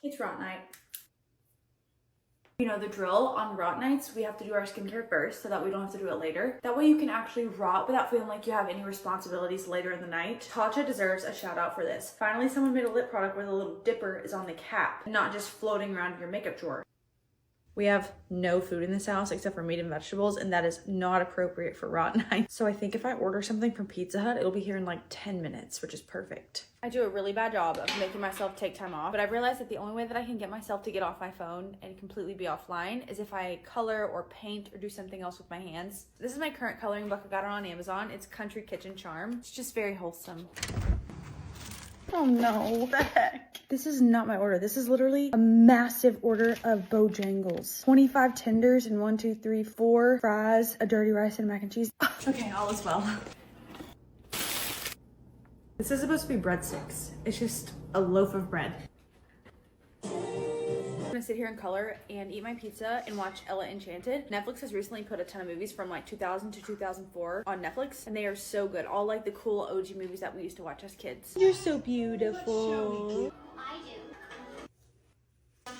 It's rot night. You know the drill. On rot nights, we have to do our skincare first so that we don't have to do it later. That way you can actually rot without feeling like you have any responsibilities later in the night. Tatcha deserves a shout out for this. Finally, someone made a lip product where the little dipper is on the cap and not just floating around in your makeup drawer. We have no food in this house except for meat and vegetables, and that is not appropriate for rot night. So I think if I order something from Pizza Hut, it'll be here in like 10 minutes, which is perfect. I do a really bad job of making myself take time off, but I've realized that the only way that I can get myself to get off my phone and completely be offline is if I color or paint or do something else with my hands. This is my current coloring book. I got it on Amazon. It's Country Kitchen Charm. It's just very wholesome. Oh no, what the heck? This is not my order. This is literally a massive order of Bojangles. 25 tenders and 1, 2, 3, 4 fries, a dirty rice and mac and cheese. Okay, all is well. This is supposed to be breadsticks. It's just a loaf of bread. I'm gonna sit here and color and eat my pizza and watch Ella Enchanted. Netflix has recently put a ton of movies from like 2000 to 2004 on Netflix, and they are so good. All like the cool OG movies that we used to watch as kids. You're so beautiful. I do.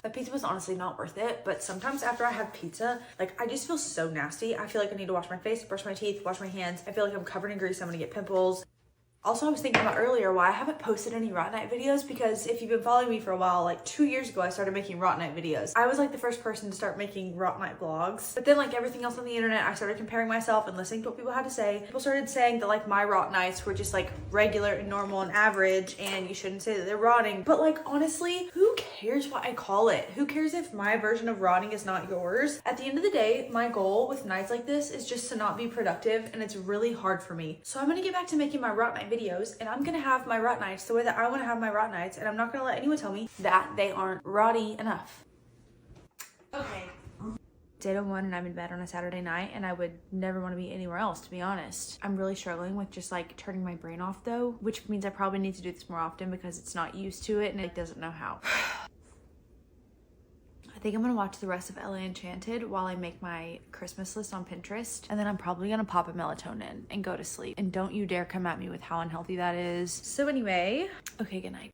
That pizza was honestly not worth it, but sometimes after I have pizza, like I just feel so nasty. I feel like I need to wash my face, brush my teeth, wash my hands. I feel like I'm covered in grease. I'm gonna get pimples. Also, I was thinking about earlier why I haven't posted any Rot Night videos, because if you've been following me for a while, like 2 years ago, I started making Rot Night videos. I was like the first person to start making Rot Night vlogs. But then like everything else on the internet, I started comparing myself and listening to what people had to say. People started saying that like my Rot Nights were just like regular and normal and average, and you shouldn't say that they're rotting. But like honestly, who cares what I call it? Who cares if my version of rotting is not yours? At the end of the day, my goal with nights like this is just to not be productive, and it's really hard for me. So I'm gonna get back to making my Rot Night videos, and I'm gonna have my Rot Nights the way that I wanna have my Rot Nights, and I'm not gonna let anyone tell me that they aren't rotty enough. Okay. Day 1 and I'm in bed on a Saturday night, and I would never want to be anywhere else, to be honest. I'm really struggling with just like turning my brain off though, which means I probably need to do this more often because it's not used to it and it doesn't know how. I think I'm gonna watch the rest of Ella Enchanted while I make my Christmas list on Pinterest, and then I'm probably gonna pop a melatonin and go to sleep. And don't you dare come at me with how unhealthy that is. So anyway, okay, good night.